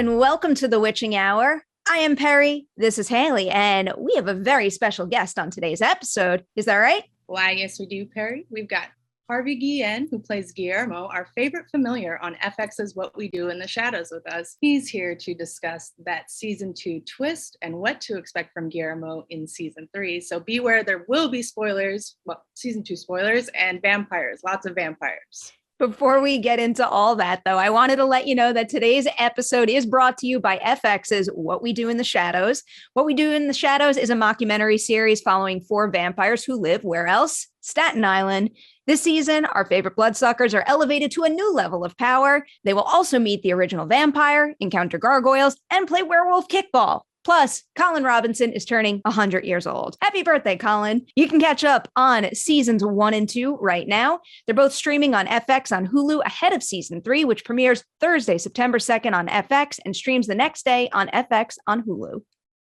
and welcome to the Witching Hour. I am Perry. This is Haley, and we have a very special guest on today's episode. Is that right? Why, yes, we do, Perry. We've got Harvey Guillén, who plays Guillermo, our favorite familiar on FX's What We Do in the Shadows with us. He's here to discuss that season 2 twist and what to expect from Guillermo in season 3. So beware, there will be spoilers, well, season 2 spoilers, and vampires, lots of vampires. Before we get into all that, though, I wanted to let you know that today's episode is brought to you by FX's What We Do in the Shadows. What We Do in the Shadows is a mockumentary series following 4 vampires who live where else? Staten Island. This season, our favorite bloodsuckers are elevated to a new level of power. They will also meet the original vampire, encounter gargoyles, and play werewolf kickball. Plus, Colin Robinson is turning 100 years old. Happy birthday, Colin. You can catch up on seasons 1 and 2 right now. They're both streaming on FX on Hulu ahead of season 3, which premieres Thursday, September 2nd on FX and streams the next day on FX on Hulu.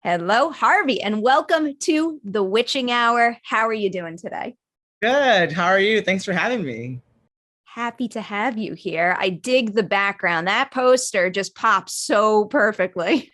Hello, Harvey, and welcome to the Witching Hour. How are you doing today? Good. How are you? Thanks for having me. Happy to have you here. I dig the background. That poster just pops so perfectly.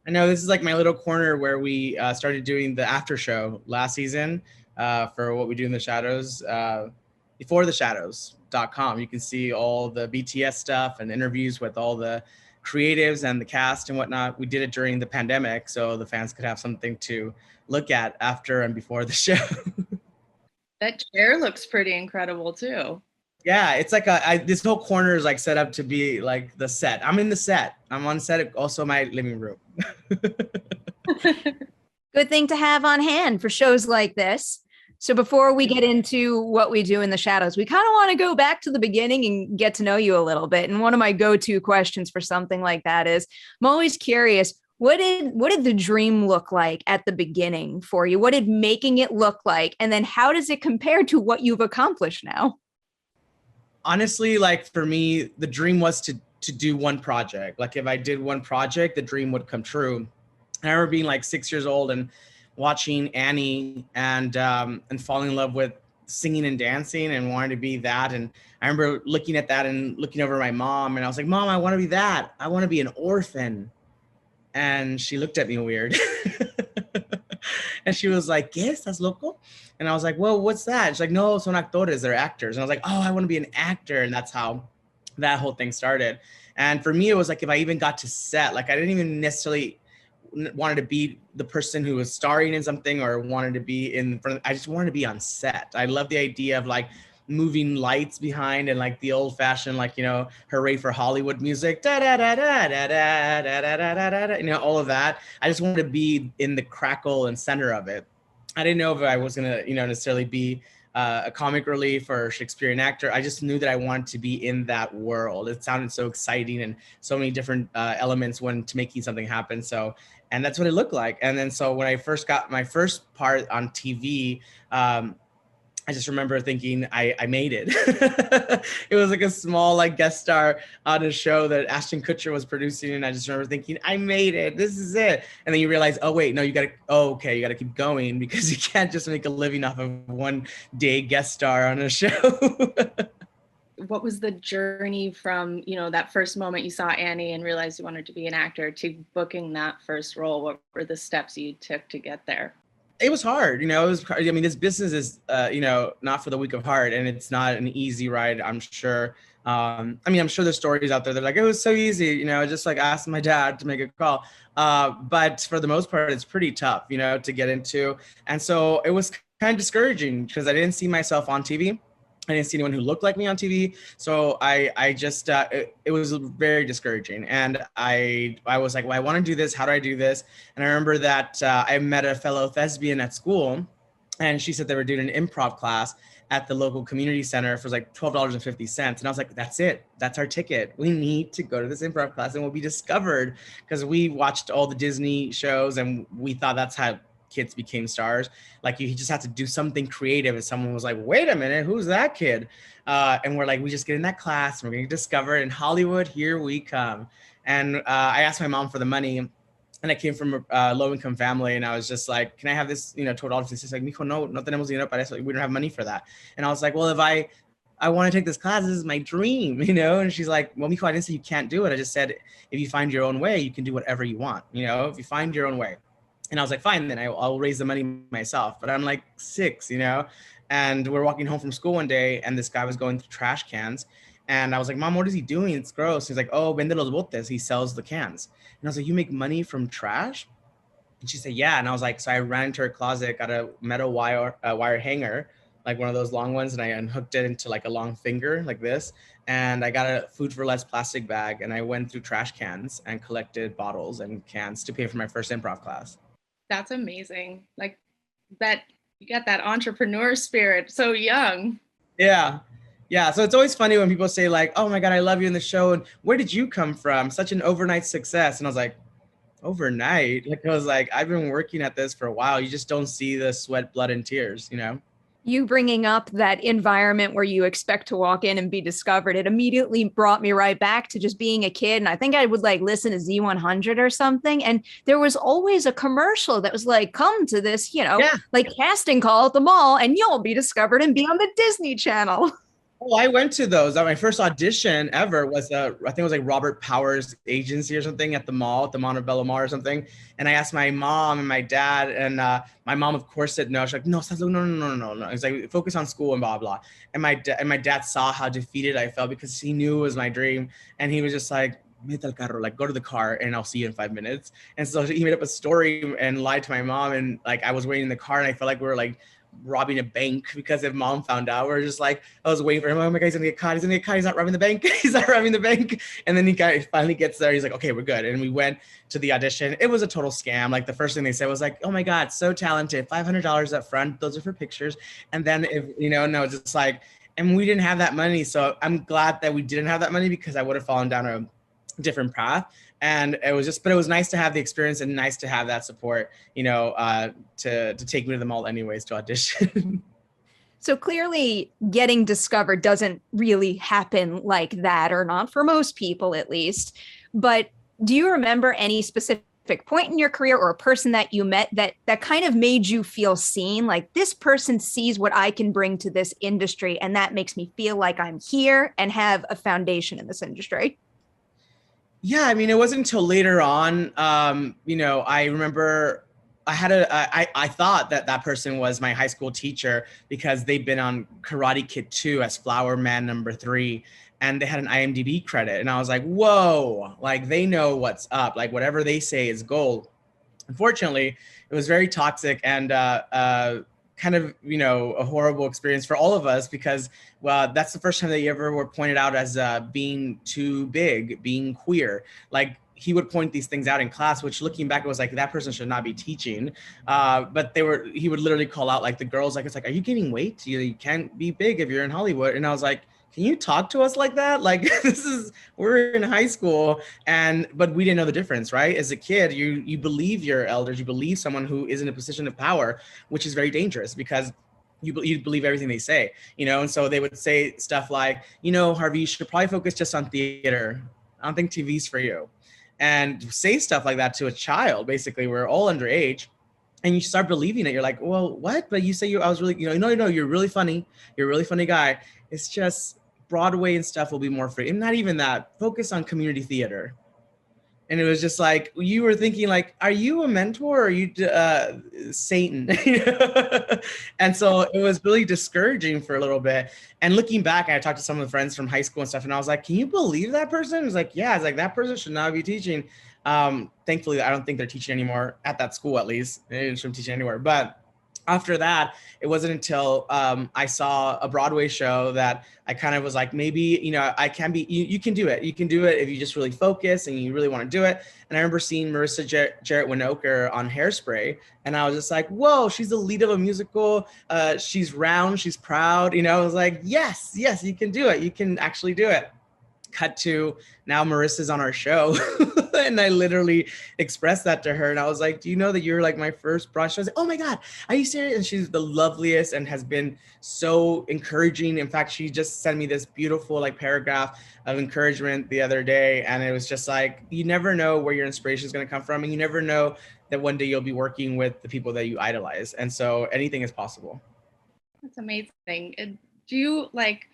I know this is like my little corner where we started doing the after show last season for What We Do in the Shadows, beforetheshadows.com. You can see all the BTS stuff and interviews with all the creatives and the cast and whatnot. We did it during the pandemic so the fans could have something to look at after and before the show. That chair looks pretty incredible too. Yeah, it's like this whole corner is like set up to be like the set. I'm in the set. I'm on set, also my living room. Good thing to have on hand for shows like this. So before we get into What We Do in the Shadows, we kind of want to go back to the beginning and get to know you a little bit. And one of my go-to questions for something like that is, I'm always curious, what did the dream look like at the beginning for you? What did making it look like? And then how does it compare to what you've accomplished now? Honestly, like for me, the dream was to do one project. Like if I did one project, the dream would come true. And I remember being like 6 years old and watching Annie and falling in love with singing and dancing and wanting to be that. And I remember looking at that and looking over my mom and I was like, Mom, I want to be that. I want to be an orphan. And she looked at me weird. And she was like, ¿Qué? ¿Estás loco? And I was like, well, what's that? She's like, no, son actores, they're actors. And I was like, oh, I want to be an actor. And that's how that whole thing started. And for me, it was like, if I even got to set, like I didn't even necessarily wanted to be the person who was starring in something or wanted to be in front of, I just wanted to be on set. I love the idea of like moving lights behind and like the old fashioned, like, you know, hooray for Hollywood music, da da da da da da da da da da da, you know, all of that. I just wanted to be in the crackle and center of it. I didn't know if I was gonna, you know, necessarily be a comic relief or a Shakespearean actor. I just knew that I wanted to be in that world. It sounded so exciting and so many different elements when to making something happen. So, and that's what it looked like. And then so when I first got my first part on TV, I just remember thinking I made it. It was like a small like guest star on a show that Ashton Kutcher was producing. And I just remember thinking, I made it, this is it. And then you realize, oh wait, no, you gotta keep going because you can't just make a living off of one day guest star on a show. What was the journey from, you know, that first moment you saw Annie and realized you wanted to be an actor to booking that first role? What were the steps you took to get there? It was hard, you know, I mean, this business is, you know, not for the weak of heart and it's not an easy ride, I'm sure. I mean, I'm sure there's stories out there that are like, it was so easy, you know, just like ask my dad to make a call. But for the most part, it's pretty tough, you know, to get into. And so it was kind of discouraging because I didn't see myself on TV. I didn't see anyone who looked like me on TV. So I just, it was very discouraging. And I was like, well, I want to do this. How do I do this? And I remember that I met a fellow thespian at school and she said they were doing an improv class at the local community center for like $12.50. And I was like, that's it. That's our ticket. We need to go to this improv class and we'll be discovered because we watched all the Disney shows and we thought that's how kids became stars. Like you just have to do something creative. And someone was like, wait a minute, who's that kid? And we're like, we just get in that class and we're going to discover it in Hollywood. Here we come. And I asked my mom for the money and I came from a low income family. And I was just like, can I have this, you know, $12? And she's like, mijo, no tenemos dinero para eso. We don't have money for that. And I was like, well, if I I want to take this class. This is my dream, you know? And she's like, well, Miko, I didn't say you can't do it. I just said, if you find your own way, you can do whatever you want, you know, if you find your own way. And I was like, fine, then I'll raise the money myself. But I'm like 6, you know? And we're walking home from school one day and this guy was going through trash cans. And I was like, Mom, what is he doing? It's gross. He's like, oh, vende los botes. He sells the cans. And I was like, you make money from trash? And she said, yeah. And I was like, so I ran into her closet, got a metal wire hanger, like one of those long ones. And I unhooked it into like a long finger like this. And I got a Food for Less plastic bag. And I went through trash cans and collected bottles and cans to pay for my first improv class. That's amazing. Like that, you got that entrepreneur spirit so young. Yeah. Yeah. So it's always funny when people say like, oh my God, I love you in the show. And where did you come from? Such an overnight success. And I was like, overnight? Like, I was like, I've been working at this for a while. You just don't see the sweat, blood, and tears, you know? You bringing up that environment where you expect to walk in and be discovered, it immediately brought me right back to just being a kid. And I think I would like listen to Z100 or something. And there was always a commercial that was like, come to this, you know, like casting call at the mall and you'll be discovered and be on the Disney Channel. Oh, I went to those. My first audition ever was, I think it was like Robert Powers' agency or something at the mall, at the Montebello Mall or something. And I asked my mom and my dad, and my mom, of course, said no. She's like, no, no. It's like, focus on school and blah, blah. And my dad saw how defeated I felt because he knew it was my dream. And he was just like, mete al carro, like go to the car and I'll see you in 5 minutes. And so he made up a story and lied to my mom. And like, I was waiting in the car and I felt like we were like robbing a bank because if Mom found out, we are just like, I was waiting for him. Oh my God, he's gonna get caught. He's gonna get caught. He's not robbing the bank. He's not robbing the bank. And then he finally gets there. He's like, okay, we're good. And we went to the audition. It was a total scam. Like the first thing they said was like, oh my God, so talented. $500 up front. Those are for pictures. And then if, you know, no, it's just like, and we didn't have that money. So I'm glad that we didn't have that money because I would have fallen down a different path. And it was just, but it was nice to have the experience and nice to have that support, you know, to take me to the mall anyways to audition. So clearly getting discovered doesn't really happen like that, or not for most people at least. But do you remember any specific point in your career or a person that you met that kind of made you feel seen? Like, this person sees what I can bring to this industry, and that makes me feel like I'm here and have a foundation in this industry. Yeah, I mean, it wasn't until later on, you know, I remember I thought that person was my high school teacher because they'd been on Karate Kid 2 as Flower Man #3, and they had an IMDb credit. And I was like, whoa, like they know what's up. Like whatever they say is gold. Unfortunately, it was very toxic and kind of, you know, a horrible experience for all of us because, well, that's the first time that you ever were pointed out as being too big, being queer. Like he would point these things out in class, which looking back, it was like, that person should not be teaching. But he would literally call out like the girls, like, it's like, are you gaining weight? You can't be big if you're in Hollywood. And I was like, can you talk to us like that? Like we're in high school but we didn't know the difference, right? As a kid, you believe your elders, you believe someone who is in a position of power, which is very dangerous because you believe everything they say, you know? And so they would say stuff like, you know, Harvey, you should probably focus just on theater. I don't think TV's for you. And say stuff like that to a child, basically, we're all underage. And you start believing it. You're like, well, what? But you say I was really, no, you're really funny. You're a really funny guy. It's just Broadway and stuff will be more free. And not even that, focus on community theater. And it was just like, you were thinking like, are you a mentor or are you Satan? And so it was really discouraging for a little bit. And looking back, I talked to some of the friends from high school and stuff, and I was like, can you believe that person? It was like, yeah, it's like that person should not be teaching. Thankfully, I don't think they're teaching anymore at that school, at least. They shouldn't teach anywhere. But after that, it wasn't until I saw a Broadway show that I kind of was like, maybe, you know, I can be, you can do it. You can do it if you just really focus and you really want to do it. And I remember seeing Marissa Jarrett Winokur on Hairspray. And I was just like, whoa, she's the lead of a musical. She's round, she's proud. You know, I was like, yes, you can do it. You can actually do it. Cut to now Marissa's on our show. And I literally expressed that to her. And I was like, do you know that you're like my first brush? I was like, oh my God, are you serious? And she's the loveliest and has been so encouraging. In fact, she just sent me this beautiful like paragraph of encouragement the other day. And it was just like, you never know where your inspiration is going to come from. And you never know that one day you'll be working with the people that you idolize. And so anything is possible. That's amazing. Do you like,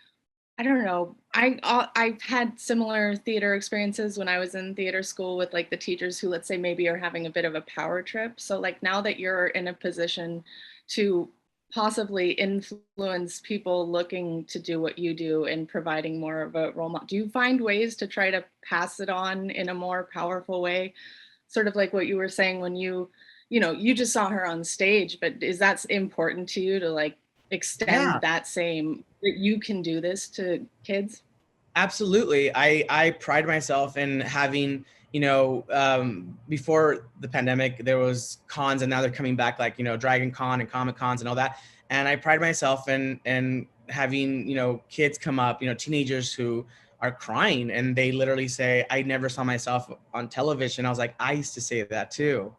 I don't know. I've had similar theater experiences when I was in theater school with like the teachers who, let's say, maybe are having a bit of a power trip. So like now that you're in a position to possibly influence people looking to do what you do and providing more of a role model, do you find ways to try to pass it on in a more powerful way? Sort of like what you were saying when you just saw her on stage, but is that important to you to like extend Yeah. that same that you can do this to kids? Absolutely. I pride myself in having, before the pandemic, there was cons and now they're coming back like, Dragon Con and Comic Cons and all that. And I pride myself in having, kids come up, teenagers who are crying and they literally say, I never saw myself on television. I was like, I used to say that too.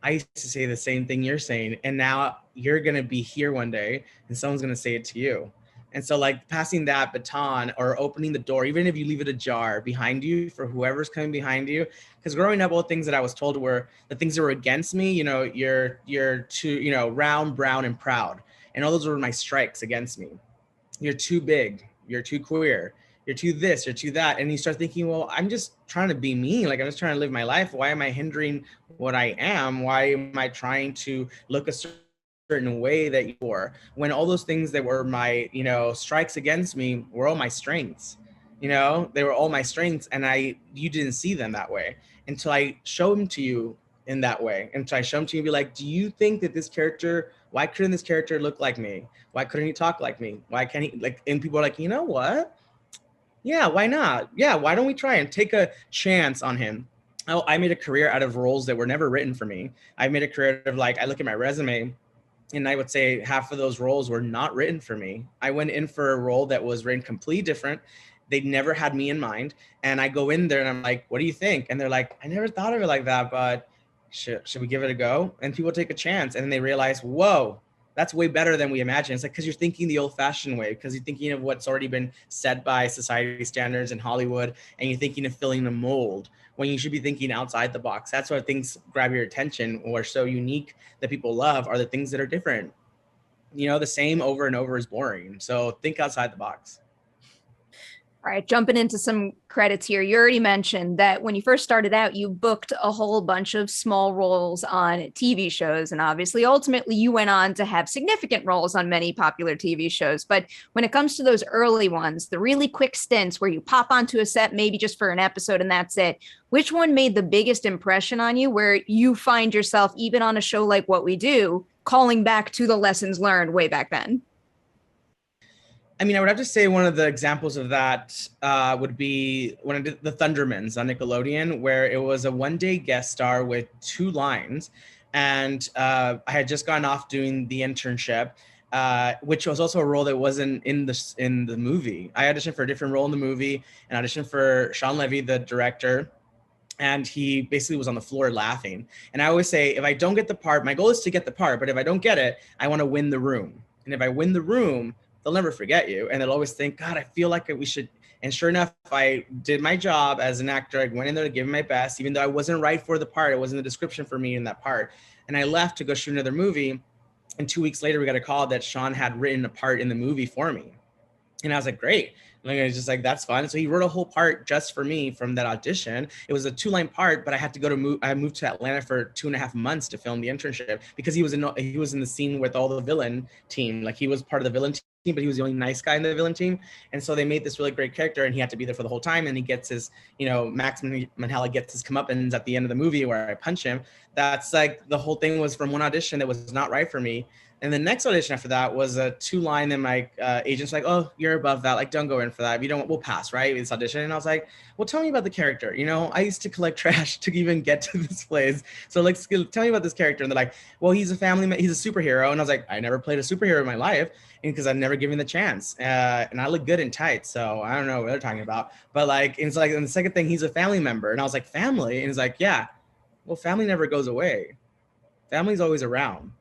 I used to say the same thing you're saying. And now you're going to be here one day and someone's going to say it to you. And so like passing that baton or opening the door, even if you leave it ajar behind you for whoever's coming behind you, because growing up, all the things that I was told were the things that were against me, you're too, round, brown, and proud. And all those were my strikes against me. You're too big, you're too queer, you're too this, you're too that. And you start thinking, well, I'm just trying to be me. Like I'm just trying to live my life. Why am I hindering what I am? Why am I trying to look a certain way that you are, when all those things that were my, strikes against me were all my strengths. They were all my strengths, and you didn't see them that way until I show them to you in that way. Until I show them to you and be like, do you think that this character, why couldn't this character look like me? Why couldn't he talk like me? Why can't he like, and people are like, you know what? Yeah, why not? Yeah, why don't we try and take a chance on him? I made a career out of roles that were never written for me. I made a career of like, I look at my resume and I would say half of those roles were not written for me. I went in for a role that was written completely different. They never had me in mind. And I go in there and I'm like, what do you think? And they're like, I never thought of it like that, but should we give it a go? And people take a chance and then they realize, whoa, that's way better than we imagined. It's like, because you're thinking the old fashioned way, because you're thinking of what's already been set by society standards in Hollywood, and you're thinking of filling a mold when you should be thinking outside the box. That's why things grab your attention or so unique that people love are the things that are different. The same over and over is boring. So think outside the box. All right, jumping into some credits here. You already mentioned that when you first started out, you booked a whole bunch of small roles on TV shows. And obviously, ultimately, you went on to have significant roles on many popular TV shows. But when it comes to those early ones, the really quick stints where you pop onto a set, maybe just for an episode and that's it, which one made the biggest impression on you where you find yourself, even on a show like What We Do, calling back to the lessons learned way back then? I mean, I would have to say one of the examples of that would be when I did the Thundermans on Nickelodeon, where it was a one-day guest star with 2 lines. And I had just gone off doing the internship, which was also a role that wasn't in the movie. I auditioned for a different role in the movie and auditioned for Sean Levy, the director. And he basically was on the floor laughing. And I always say, if I don't get the part, my goal is to get the part, but if I don't get it, I want to win the room. And if I win the room, they'll never forget you. And they'll always think, God, I feel like we should. And sure enough, I did my job as an actor. I went in there to give my best, even though I wasn't right for the part. It wasn't the description for me in that part. And I left to go shoot another movie. And 2 weeks later, we got a call that Sean had written a part in the movie for me. And I was like, great. And I was just like, that's fun. So he wrote a whole part just for me from that audition. It was a 2-line part, but I had to I moved to Atlanta for 2.5 months to film the internship because he was in the scene with all the villain team. Like he was part of the villain team, but he was the only nice guy in the villain team. And so they made this really great character and he had to be there for the whole time. And he gets his, Max Manhala gets his comeuppance at the end of the movie where I punch him. That's like the whole thing was from one audition that was not right for me. And the next audition after that was a 2-line that my agent's like, oh, you're above that. Like, don't go in for that. If you don't, we'll pass, right? This audition. And I was like, well, tell me about the character. I used to collect trash to even get to this place. So like, tell me about this character. And they're like, well, he's a superhero. And I was like, I never played a superhero in my life because I've never given the chance. And I look good in tights. So I don't know what they're talking about. But like, it's like, and the second thing, he's a family member. And I was like, family? And he's like, yeah, well, family never goes away. Family's always around.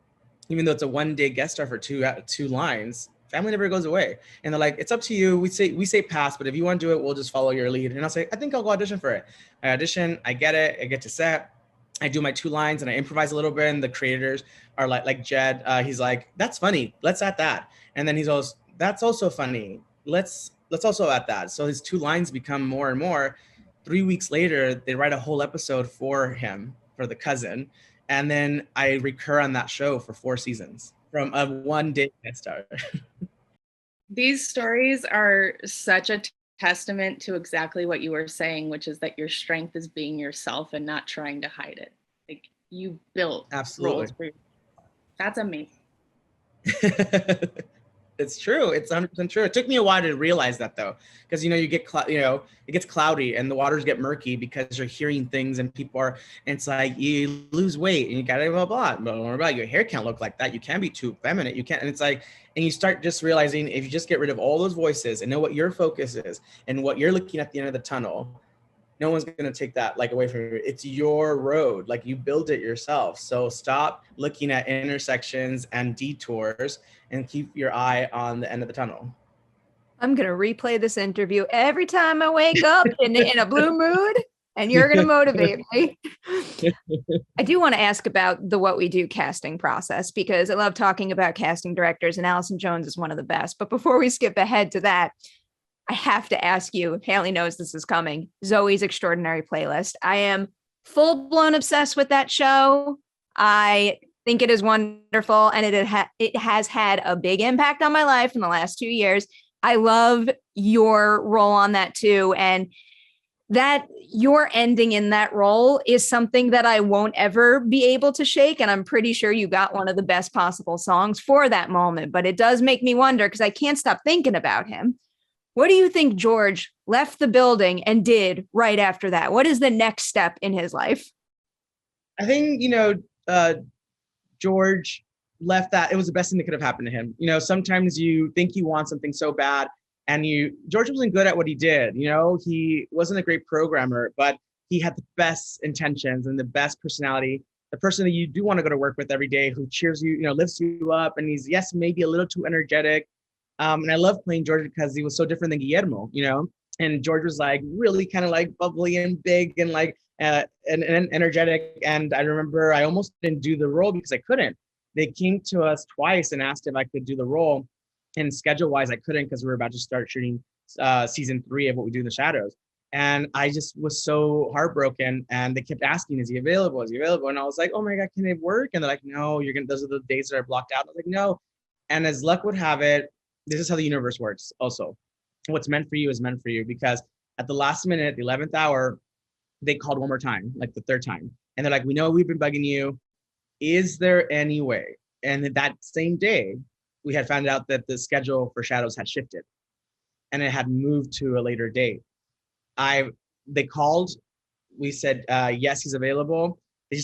Even though it's a one-day guest star for 2 lines, family never goes away. And they're like, it's up to you. We say pass, but if you want to do it, we'll just follow your lead. And I'll say, I think I'll go audition for it. I audition, I get it, I get to set, I do my 2 lines and I improvise a little bit. And the creators are like Jed, he's like, that's funny. Let's add that. And then he's also, that's also funny. Let's let's also add that. So his 2 lines become more and more. 3 weeks later, they write a whole episode for him, for the cousin. And then I recur on that show for 4 seasons from a 1-day guest star. These stories are such a testament to exactly what you were saying, which is that your strength is being yourself and not trying to hide it. Like, you built Absolutely roles for yourself. That's amazing. It's true. It's 100% true. It took me a while to realize that, though, because you get it gets cloudy and the waters get murky because you're hearing things and people are. And it's like you lose weight and you gotta blah blah blah blah. Your hair can't look like that. You can't be too feminine. You can't. And it's like, and you start just realizing if you just get rid of all those voices and know what your focus is and what you're looking at the end of the tunnel, no one's going to take that like away from you. It's your road. Like, you build it yourself. So stop looking at intersections and detours and keep your eye on the end of the tunnel. I'm going to replay this interview every time I wake up in a blue mood, and you're going to motivate me. I do want to ask about the What We Do casting process, because I love talking about casting directors, and Allison Jones is one of the best. But before we skip ahead to that, I have to ask you, Haley knows this is coming, Zoey's Extraordinary Playlist. I am full-blown obsessed with that show. I think it is wonderful, and it has had a big impact on my life in the last 2 years. I love your role on that too, and that your ending in that role is something that I won't ever be able to shake, and I'm pretty sure you got one of the best possible songs for that moment, but it does make me wonder, because I can't stop thinking about him. What do you think George left the building and did right after that? What is the next step in his life? I think, George left that. It was the best thing that could have happened to him. Sometimes you think you want something so bad, and George wasn't good at what he did. He wasn't a great programmer, but he had the best intentions and the best personality. The person that you do want to go to work with every day, who cheers you, lifts you up. And he's, yes, maybe a little too energetic. And I love playing George because he was so different than Guillermo, and George was like really kind of like bubbly and big and like and energetic. And I remember I almost didn't do the role because I couldn't. They came to us twice and asked if I could do the role, and schedule wise I couldn't, because we were about to start shooting season 3 of What We Do in the Shadows. And I just was so heartbroken, and they kept asking, is he available? Is he available? And I was like, oh my God, can it work? And they're like, no, those are the days that are blocked out. I was like, no. And as luck would have it, this is how the universe works also. What's meant for you is meant for you, because at the last minute, the 11th hour, they called one more time, like the 3rd time. And they're like, we know we've been bugging you. Is there any way? And that same day, we had found out that the schedule for Shadows had shifted, and it had moved to a later date. They called, we said, yes, he's available. They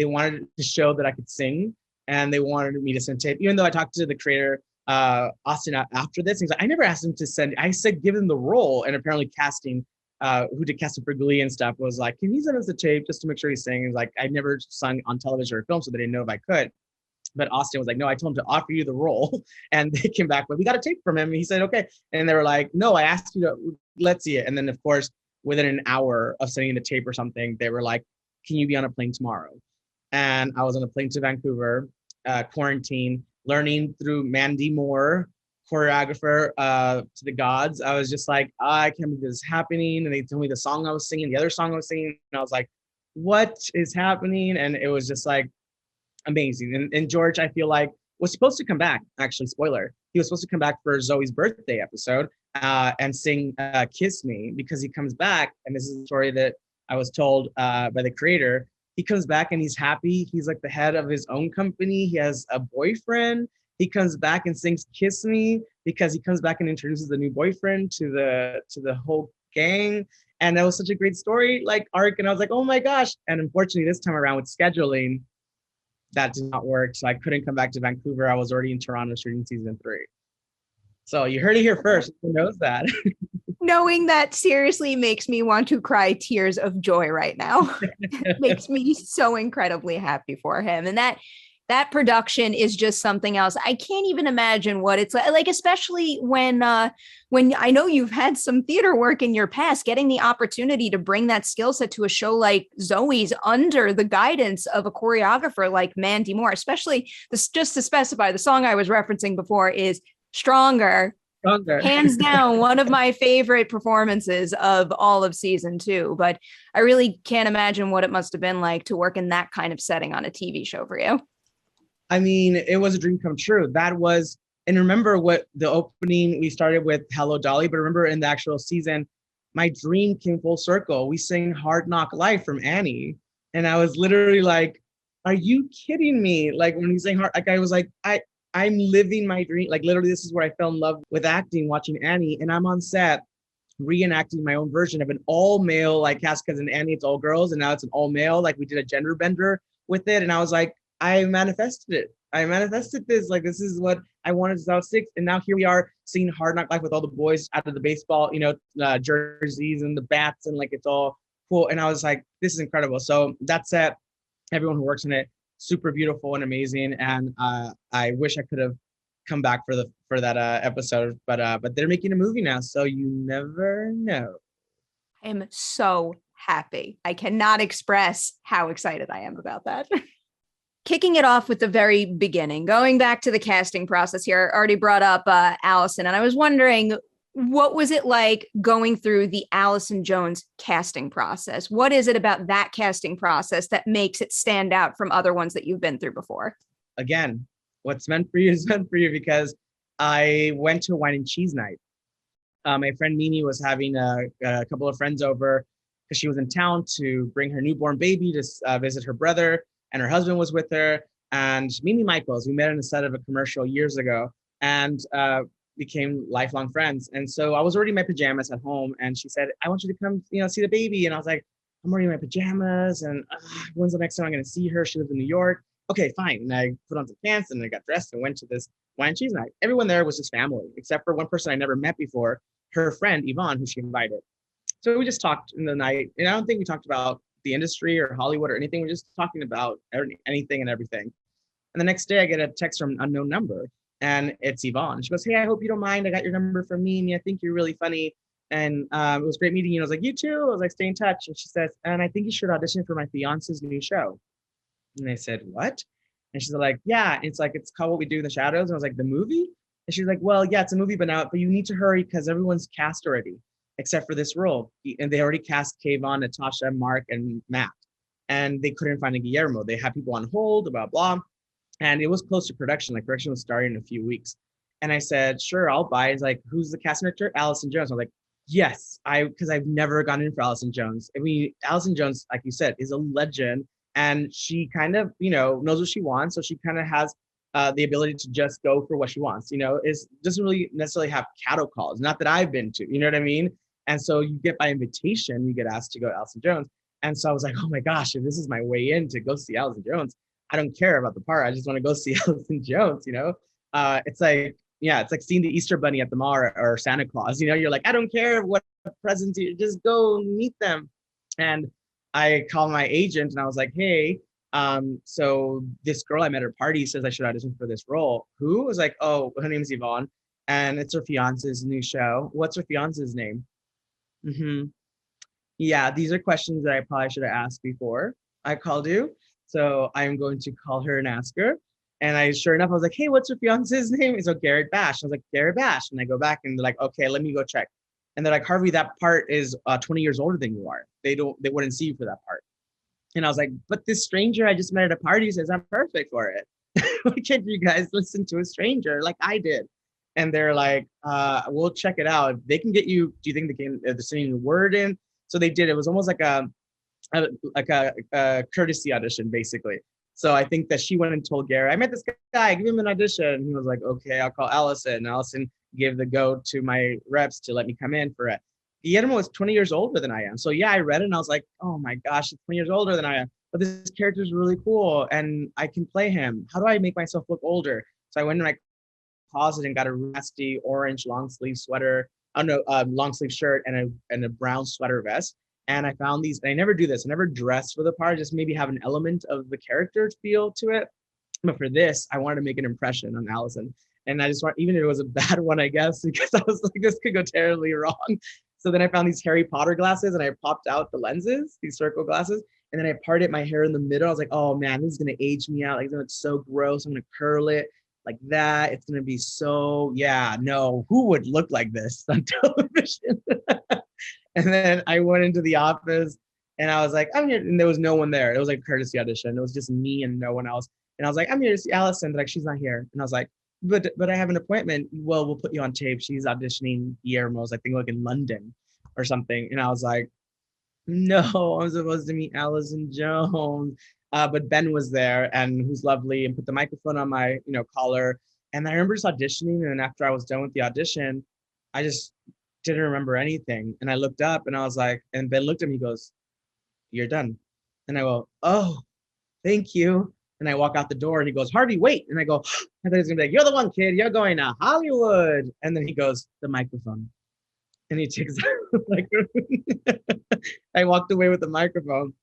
wanted to show that I could sing, and they wanted me to send tape, even though I talked to the creator, Austin, after this. He's like, I never asked him to send. I said, give him the role. And apparently casting, who did casting for Guillen and stuff, was like, can you send us the tape just to make sure he's singing? He's like, I've never sung on television or film, so they didn't know if I could. But Austin was like, no, I told him to offer you the role. And they came back with, we got a tape from him. And he said, okay. And they were like, no, I asked you to, let's see it. And then of course, within an hour of sending the tape or something, they were like, can you be on a plane tomorrow? And I was on a plane to Vancouver, quarantine, learning through Mandy Moore, choreographer, to the gods. I was just like, I can't believe this is happening. And they told me the song I was singing, the other song I was singing. And I was like, what is happening? And it was just like amazing. And George, I feel like, was supposed to come back, actually, spoiler. He was supposed to come back for Zoey's birthday episode and sing Kiss Me, because he comes back, and this is a story that I was told by the creator. He comes back and he's happy. He's like the head of his own company. He has a boyfriend. He comes back and sings Kiss Me, because he comes back and introduces the new boyfriend to the whole gang. And that was such a great story, like arc. And I was like, oh my gosh. And unfortunately, this time around with scheduling, that did not work. So I couldn't come back to Vancouver. I was already in Toronto shooting season 3. So you heard it here first. Who knows that? Knowing that seriously makes me want to cry tears of joy right now. It makes me so incredibly happy for him. And that production is just something else. I can't even imagine what it's like, especially when I know you've had some theater work in your past, getting the opportunity to bring that skill set to a show like Zoey's under the guidance of a choreographer like Mandy Moore, especially this, just to specify, the song I was referencing before is Stronger stronger. Hands down, one of my favorite performances of all of season 2. But I really can't imagine what it must have been like to work in that kind of setting on a TV show for you. I mean, it was a dream come true. And remember what the opening, we started with Hello Dolly, but remember in the actual season, my dream came full circle. We sang Hard Knock Life from Annie. And I was literally like, are you kidding me? Like when he sang I was like, I'm living my dream. Like literally, this is where I fell in love with acting, watching Annie. And I'm on set reenacting my own version of an all male like cast, because in Annie it's all girls and now it's an all male. Like we did a gender bender with it. And I was like, I manifested it. I manifested this. Like this is what I wanted since I was 6. And now here we are seeing Hard Knock Life with all the boys out of the baseball, jerseys and the bats, and like it's all cool. And I was like, this is incredible. So that set, everyone who works in it, super beautiful and amazing. And I wish I could have come back for that episode, but they're making a movie now, so you never know. I am so happy. I cannot express how excited I am about that. Kicking it off with the very beginning, going back to the casting process here, I already brought up Allison, and I was wondering, what was it like going through the Allison Jones casting process? What is it about that casting process that makes it stand out from other ones that you've been through before? Again, what's meant for you is meant for you, because I went to a wine and cheese night. My friend Mimi was having a couple of friends over because she was in town to bring her newborn baby to visit her brother, and her husband was with her. And Mimi Michaels, we met on the set of a commercial years ago, and became lifelong friends. And so I was already in my pajamas at home, and she said, I want you to come, see the baby. And I was like, I'm already in my pajamas, and when's the next time I'm going to see her? She lives in New York. Okay, fine. And I put on some pants and I got dressed and went to this wine and cheese night. Everyone there was just family, except for one person I never met before, her friend Yvonne, who she invited. So we just talked in the night, and I don't think we talked about the industry or Hollywood or anything. We're just talking about anything and everything. And the next day I get a text from an unknown number, and it's Yvonne. She goes, hey, I hope you don't mind. I got your number from Mimi. I think you're really funny. And it was great meeting you. I was like, you too? I was like, stay in touch. And she says, and I think you should audition for my fiance's new show. And I said, what? And she's like, yeah, it's called What We Do in the Shadows. And I was like, the movie? And she's like, well, yeah, it's a movie, but you need to hurry because everyone's cast already, except for this role. And they already cast Kayvan, Natasha, Mark, and Matt. And they couldn't find a Guillermo. They had people on hold, blah, blah. And it was close to production. Like production was starting in a few weeks. And I said, sure, I'll buy. It's like, who's the casting director? Allison Jones. I was like, yes, because I've never gone in for Allison Jones. I mean, Allison Jones, like you said, is a legend. And she kind of, knows what she wants. So she kind of has the ability to just go for what she wants, doesn't really necessarily have cattle calls. Not that I've been to, you know what I mean? And so you get by invitation, you get asked to go to Allison Jones. And so I was like, oh my gosh, if this is my way in to go see Allison Jones, I don't care about the part. I just want to go see Allison Jones, It's like, yeah, it's like seeing the Easter Bunny at the mall or Santa Claus, you're like, I don't care what presents you, just go meet them. And I called my agent and I was like, hey, so this girl I met at a party says I should audition for this role. Who? I was like, oh, her name is Yvonne, and it's her fiance's new show. What's her fiance's name? Yeah, these are questions that I probably should have asked before I called you. So I'm going to call her and ask her. And sure enough, I was like, hey, what's her fiance's name? He's like, Garrett Bash. I was like, Garrett Bash. And I go back and they're like, okay, let me go check. And they're like, Harvey, that part is 20 years older than you are. They wouldn't see you for that part. And I was like, but this stranger I just met at a party says I'm perfect for it. Why can't you guys listen to a stranger like I did? And they're like, we'll check it out. If they can get you, do you think they can, they're sending a word in? So they did. It was almost like a courtesy audition, basically. So I think that she went and told Gary, I met this guy, give him an audition. And he was like, okay, I'll call Allison. And Allison gave the go to my reps to let me come in for it. Guillermo was 20 years older than I am. So yeah, I read it and I was like, oh my gosh, he's 20 years older than I am. But this character is really cool and I can play him. How do I make myself look older? So I went in my closet and got a rusty orange long sleeve sweater, long sleeve shirt and a brown sweater vest. And I found these, and I never do this. I never dress for the part, just maybe have an element of the character feel to it. But for this, I wanted to make an impression on Allison. And I just want, even if it was a bad one, I guess, because I was like, this could go terribly wrong. So then I found these Harry Potter glasses and I popped out the lenses, these circle glasses. And then I parted my hair in the middle. I was like, oh man, this is going to age me out. Like, it's so gross. I'm going to curl it. like that. It's going to be so, yeah, no, who would look like this on television? And then I went into the office and I was like, I'm here. And there was no one there. It was like a courtesy audition. It was just me and no one else. And I was like, I'm here to see Allison. They're like, she's not here. And I was like, but I have an appointment. Well, we'll put you on tape. She's auditioning Guillermo's, I think, like in London or something. And I was like, no, I'm supposed to meet Allison Jones. But Ben was there, and who's lovely, and put the microphone on my, collar. And I remember just auditioning. And then after I was done with the audition, I just didn't remember anything. And I looked up and I was like, and Ben looked at me, he goes, you're done. And I go, oh, thank you. And I walk out the door and he goes, Harvey, wait. And I go, I thought he was gonna be like, you're the one, kid, you're going to Hollywood. And then he goes, the microphone. And he takes the microphone. I walked away with the microphone.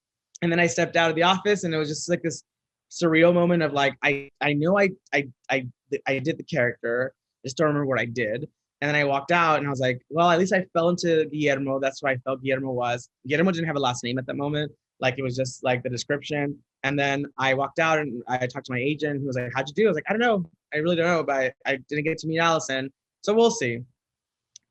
And then I stepped out of the office, and it was just like this surreal moment of like, I know I did the character. I just don't remember what I did. And then I walked out and I was like, well, at least I fell into Guillermo. That's what I felt Guillermo was. Guillermo didn't have a last name at that moment. Like, it was just like the description. And then I walked out and I talked to my agent, who was like, how'd you do? I was like, I don't know. I really don't know, but I didn't get to meet Allison. So we'll see.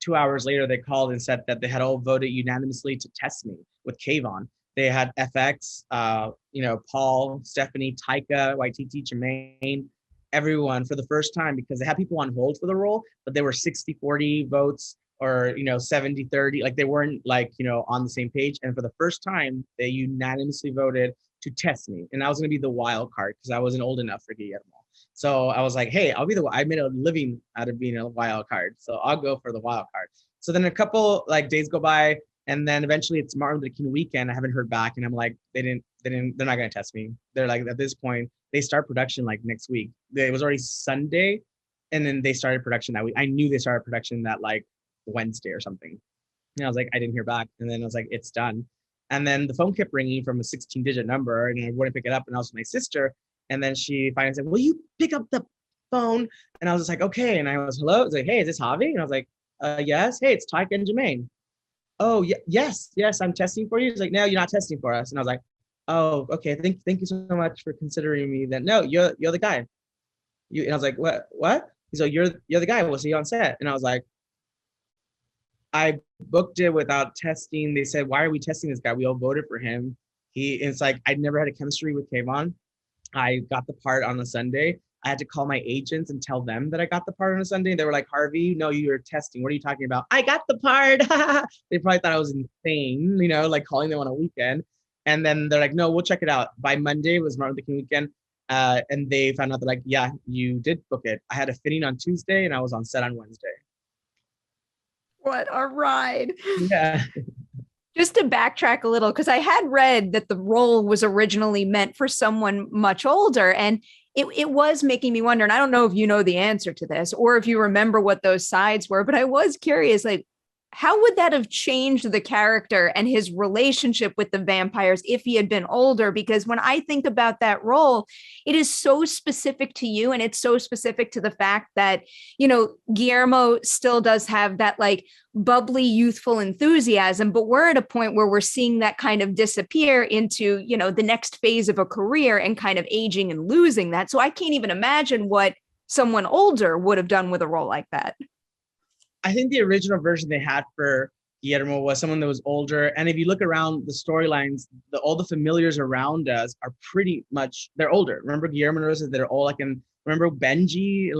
2 hours later, they called and said that they had all voted unanimously to test me with Kayvan. They had FX, Paul, Stephanie, Taika, Waititi, Jermaine, everyone for the first time, because they had people on hold for the role, but they were 60-40 votes or, 70-30. Like, they weren't like, on the same page. And for the first time, they unanimously voted to test me. And I was going to be the wild card because I wasn't old enough for Guillermo. So I was like, hey, I made a living out of being a wild card. So I'll go for the wild card. So then a couple days go by, and then eventually it's Martin Luther King weekend. I haven't heard back, and I'm like, they're not going to test me. They're like, at this point, they start production like next week. It was already Sunday, and then they started production that week. I knew they started production that like Wednesday or something. And I was like, I didn't hear back. And then I was like, it's done. And then the phone kept ringing from a 16-digit number, and I wouldn't pick it up. And I was with my sister. And then she finally said, will you pick up the phone? And I was just like, okay. And I was, hello? I was like, hey, is this Javi? And I was like, yes. Hey, it's Taika and Jermaine. Oh, yes, I'm testing for you. He's like, no, you're not testing for us. And I was like, oh, okay. Thank you so much for considering me. Then no, you're the guy. And I was like, what? He's like, you're the guy. We'll see you on set. And I was like, I booked it without testing. They said, why are we testing this guy? We all voted for him. It's like, I'd never had a chemistry with Kayvan. I got the part on a Sunday. I had to call my agents and tell them that I got the part on a Sunday. They were like, Harvey, no, you were testing. What are you talking about? I got the part. They probably thought I was insane, like calling them on a weekend. And then they're like, no, we'll check it out. By Monday was Martin Luther King weekend. And they found out that like, yeah, you did book it. I had a fitting on Tuesday and I was on set on Wednesday. What a ride. Yeah. Just to backtrack a little, because I had read that the role was originally meant for someone much older, and it was making me wonder, and I don't know if you know the answer to this or if you remember what those sides were, but I was curious, like, how would that have changed the character and his relationship with the vampires if he had been older? Because when I think about that role, it is so specific to you, and it's so specific to the fact that, Guillermo still does have that like bubbly, youthful enthusiasm, but we're at a point where we're seeing that kind of disappear into, the next phase of a career and kind of aging and losing that. So I can't even imagine what someone older would have done with a role like that. I think the original version they had for Guillermo was someone that was older. And if you look around the storylines, all the familiars around us are pretty much, they're older. Remember Guillermo and Rosa, they're all remember Benji,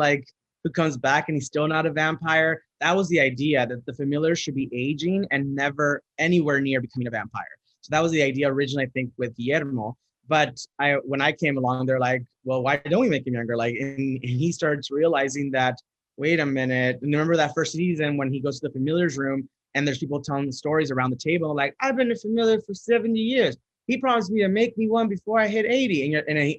who comes back and he's still not a vampire. That was the idea, that the familiars should be aging and never anywhere near becoming a vampire. So that was the idea originally, I think, with Guillermo. But when I came along, they're like, well, why don't we make him younger? And he starts realizing that, wait a minute. And remember that first season when he goes to the familiars room and there's people telling stories around the table, like, I've been a familiar for 70 years. He promised me to make me one before I hit 80.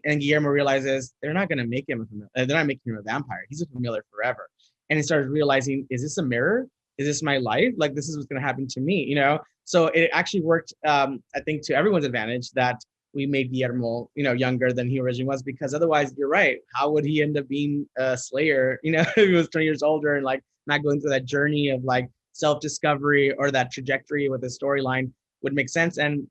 And Guillermo realizes they're not going to make him a familiar. They're not making him a vampire. He's a familiar forever. And he starts realizing, is this a mirror? Is this my life? Like, this is what's going to happen to me, So it actually worked, I think, to everyone's advantage that we made Guillermo, younger than he originally was, because otherwise, you're right. How would he end up being a slayer, if he was 20 years older and not going through that journey of self-discovery or that trajectory with the storyline would make sense. And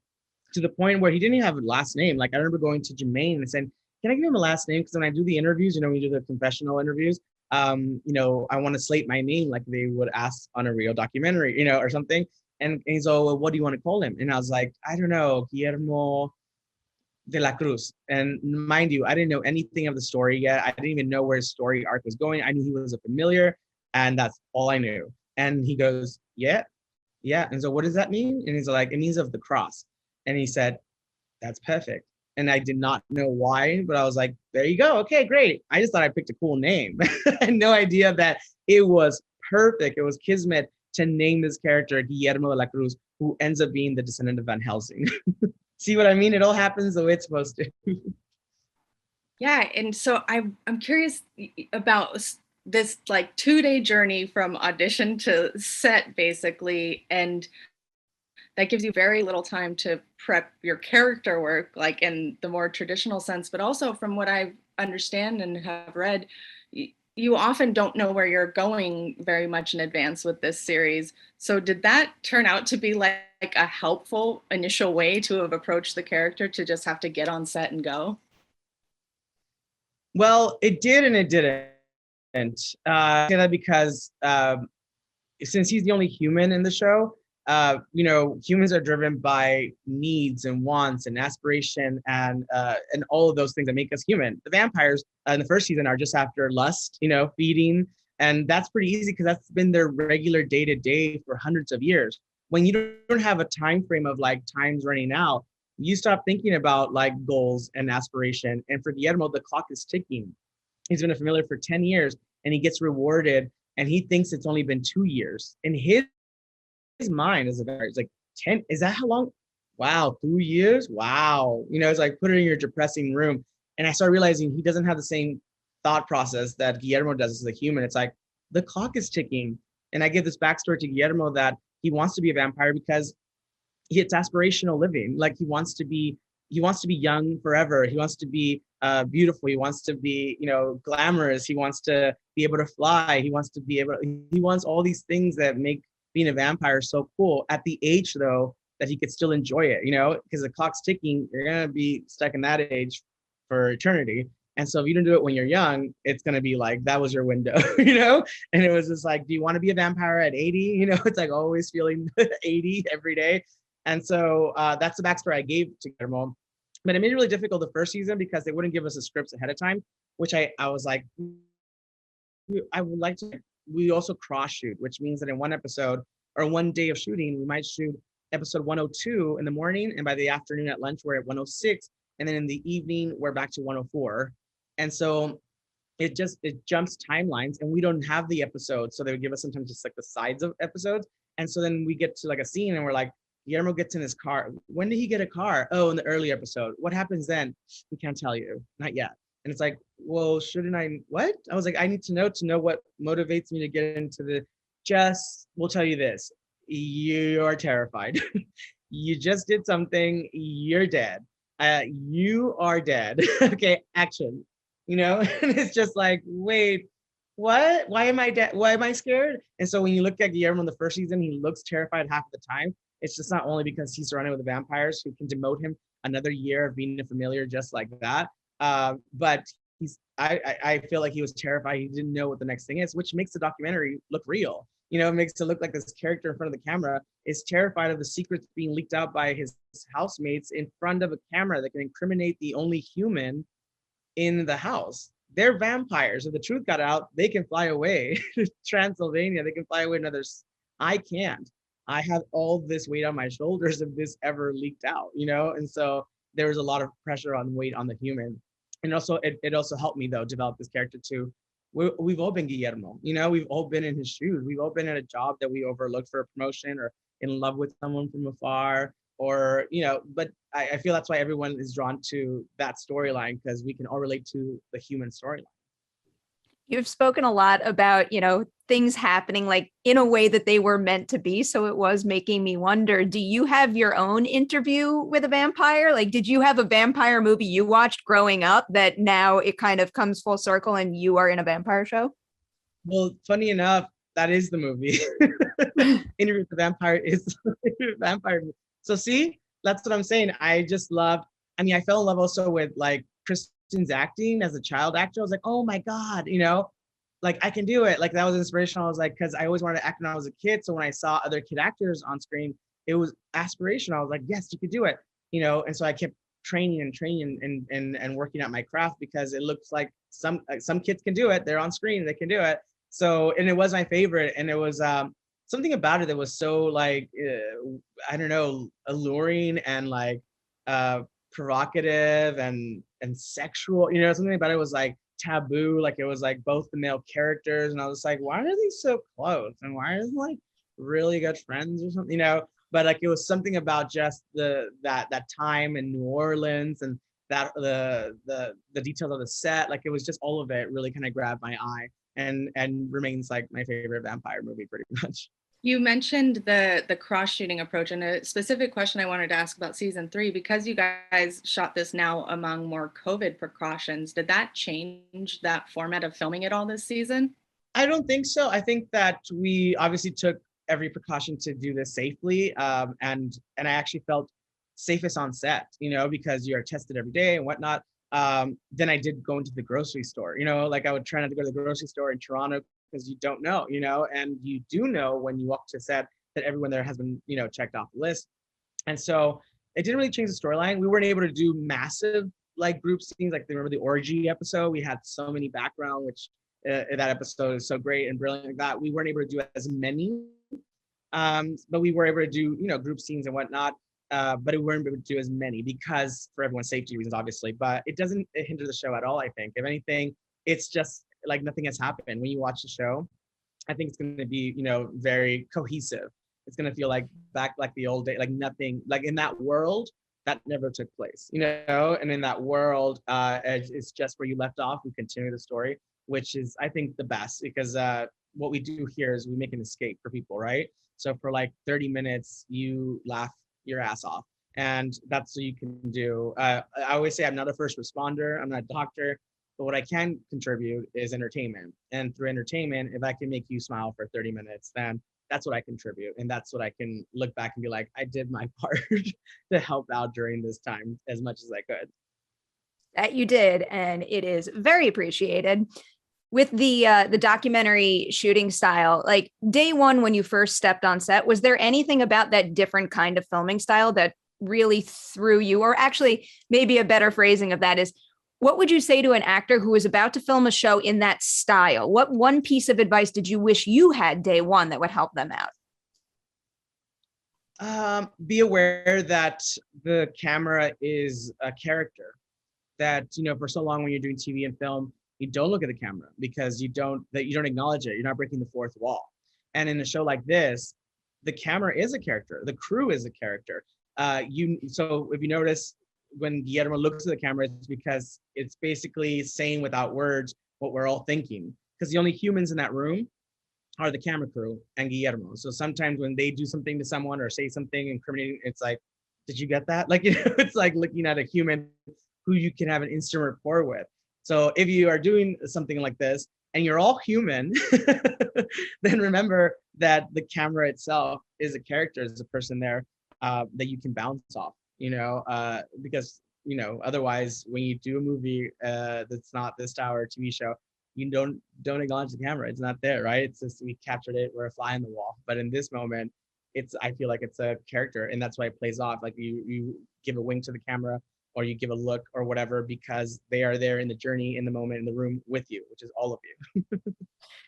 to the point where he didn't even have a last name. I remember going to Jermaine and saying, can I give him a last name? Because when I do the interviews, when we do the confessional interviews, I want to slate my name like they would ask on a real documentary, or something. And he's all, well, what do you want to call him? And I was like, I don't know, Guillermo de la Cruz. And mind you, I didn't know anything of the story yet. I didn't even know where his story arc was going. I knew he was a familiar, and that's all I knew. And he goes, yeah. And so what does that mean? And he's like, it means of the cross. And he said, that's perfect. And I did not know why, but I was like, there you go. Okay, great. I just thought I picked a cool name. I had no idea that it was perfect. It was kismet to name this character Guillermo de la Cruz, who ends up being the descendant of Van Helsing. See what I mean? It all happens the way it's supposed to. Yeah, and so I'm curious about this like 2-day journey from audition to set, basically, and that gives you very little time to prep your character work, like in the more traditional sense, but also from what I understand and have read, you often don't know where you're going very much in advance with this series. So did that turn out to be like a helpful initial way to have approached the character, to just have to get on set and go? Well, it did and it didn't. I say that because since he's the only human in the show, humans are driven by needs and wants and aspiration and all of those things that make us human. The vampires in the first season are just after lust, feeding, and that's pretty easy because that's been their regular day-to-day for hundreds of years. When you don't have a time frame of like time's running out, you stop thinking about like goals and aspiration. And for Guillermo, the clock is ticking. He's been a familiar for 10 years and he gets rewarded, and he thinks it's only been 2 years. In his mind is about, it's like 10, is that how long? Wow, 2 years? Wow. It's like, put it in your depressing room. And I started realizing he doesn't have the same thought process that Guillermo does as a human. It's like, the clock is ticking. And I give this backstory to Guillermo that he wants to be a vampire because it's aspirational living. Like he wants to be young forever. He wants to be beautiful. He wants to be, glamorous. He wants to be able to fly. He wants all these things that make being a vampire so cool at the age, though, that he could still enjoy it, because the clock's ticking. You're going to be stuck in that age for eternity. And so if you don't do it when you're young, it's going to be like, that was your window, And it was just like, do you want to be a vampire at 80? It's like always feeling 80 every day. And so that's the backstory I gave to Guillermo. But it made it really difficult the first season because they wouldn't give us the scripts ahead of time, which I was like, I would like to. We also cross shoot, which means that in one episode or one day of shooting, we might shoot episode 102 in the morning, and by the afternoon at lunch, we're at 106. And then in the evening, we're back to 104. And so it jumps timelines, and we don't have the episodes. So they would give us sometimes just like the sides of episodes. And so then we get to like a scene and we're like, Guillermo gets in his car. When did he get a car? Oh, in the early episode. What happens then? We can't tell you. Not yet. And it's like, well, shouldn't I? What? I was like, I need to know what motivates me to get into we'll tell you this. You are terrified. You just did something. You're dead. You are dead. Okay, action. And it's just like, wait, what? Why am I dead? Why am I scared? And so when you look at Guillermo in the first season, he looks terrified half the time. It's just not only because he's surrounded with the vampires who can demote him another year of being a familiar just like that. But I feel like he was terrified. He didn't know what the next thing is, which makes the documentary look real. It makes it look like this character in front of the camera is terrified of the secrets being leaked out by his housemates in front of a camera that can incriminate the only human in the house. They're vampires. If the truth got out, they can fly away to Transylvania. They can fly away to others. I can't. I have all this weight on my shoulders if this ever leaked out, And so there was a lot of pressure on weight on the human. And also, it also helped me, though, develop this character, too. We've all been Guillermo, we've all been in his shoes. We've all been at a job that we overlooked for a promotion, or in love with someone from afar, or, but I feel that's why everyone is drawn to that storyline, because we can all relate to the human storyline. You've spoken a lot about, things happening like in a way that they were meant to be. So it was making me wonder, do you have your own interview with a vampire? Like, did you have a vampire movie you watched growing up that now it kind of comes full circle and you are in a vampire show? Well, funny enough, that is the movie. Interview with the Vampire is vampire. So see, that's what I'm saying. I fell in love also with like Kristen Justin's acting as a child actor, I was like, oh my God, like I can do it. Like that was inspirational. I was like, because I always wanted to act when I was a kid. So when I saw other kid actors on screen, it was aspirational. I was like, yes, you could do it, And so I kept training and working at my craft because it looks like some kids can do it. They're on screen, they can do it. So, and it was my favorite, and it was something about it that was so like I don't know, alluring and like provocative and sexual. Something about it was like taboo, like it was like both the male characters, and I was like, why are they so close, and why are they like really good friends or something, but like it was something about just that time in New Orleans, and that the details of the set, like it was just all of it really kind of grabbed my eye, and remains like my favorite vampire movie pretty much. You mentioned the cross shooting approach, and a specific question I wanted to ask about season 3, because you guys shot this now among more COVID precautions, did that change that format of filming it all this season? I don't think so. I think that we obviously took every precaution to do this safely, and I actually felt safest on set, because you are tested every day and whatnot. Then I did go into the grocery store, like I would try not to go to the grocery store in Toronto, because you don't know, and you do know when you walk to set that everyone there has been, checked off the list. And so it didn't really change the storyline. We weren't able to do massive like group scenes. Like remember the orgy episode? We had so many background, which that episode is so great and brilliant like that. We weren't able to do as many, but we were able to do, group scenes and whatnot. But we weren't able to do as many because for everyone's safety reasons, obviously. But it doesn't hinder the show at all, I think. If anything, it's just like nothing has happened. When you watch the show, I think it's going to be, very cohesive. It's going to feel like back like the old day, like nothing, like in that world that never took place, and in that world, it's just where you left off. We continue the story, which is, I think, the best, because what we do here is we make an escape for people, right? So for like 30 minutes, you laugh your ass off. And that's what you can do. I always say I'm not a first responder, I'm not a doctor, but what I can contribute is entertainment. And through entertainment, if I can make you smile for 30 minutes, then that's what I contribute. And that's what I can look back and be like, I did my part to help out during this time as much as I could. That you did, and it is very appreciated. With the documentary shooting style, like day one when you first stepped on set, was there anything about that different kind of filming style that really threw you? Or actually, maybe a better phrasing of that is, what would you say to an actor who is about to film a show in that style? What one piece of advice did you wish you had day one that would help them out? Be aware that the camera is a character. That, for so long when you're doing TV and film, you don't look at the camera because you don't acknowledge it. You're not breaking the fourth wall. And in a show like this, the camera is a character. The crew is a character. So if you notice, when Guillermo looks at the camera, it's because it's basically saying without words what we're all thinking. Because the only humans in that room are the camera crew and Guillermo. So sometimes when they do something to someone or say something incriminating, it's like, did you get that? Like, it's like looking at a human who you can have an instant rapport with. So if you are doing something like this and you're all human, then remember that the camera itself is a character, is a person there that you can bounce off, because, otherwise when you do a movie that's not this style or TV show, you don't acknowledge the camera. It's not there, right? It's just, we captured it, we're a fly on the wall. But in this moment, I feel like it's a character, and that's why it plays off. Like you give a wink to the camera, or you give a look or whatever, because they are there in the journey, in the moment, in the room with you, which is all of you.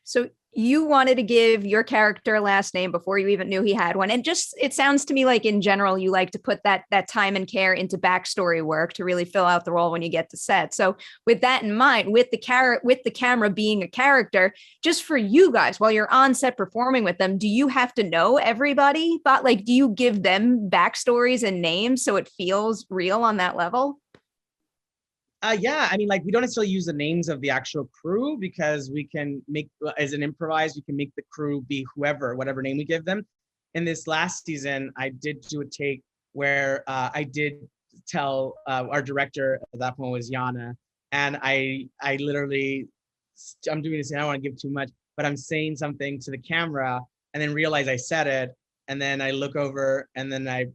So you wanted to give your character a last name before you even knew he had one. And just, it sounds to me like in general, you like to put that time and care into backstory work to really fill out the role when you get to set. So with that in mind, with the camera being a character, just for you guys, while you're on set performing with them, do you have to know everybody? But like, do you give them backstories and names so it feels real on that level? Yeah, I mean, like, we don't necessarily use the names of the actual crew because we can make, as an improvised, you can make the crew be whatever name we give them. In this last season, I did do a take where I did tell our director at that point was Yana, and I literally, I'm doing this, and I don't want to give too much, but I'm saying something to the camera and then realize I said it, and then I look over, and then I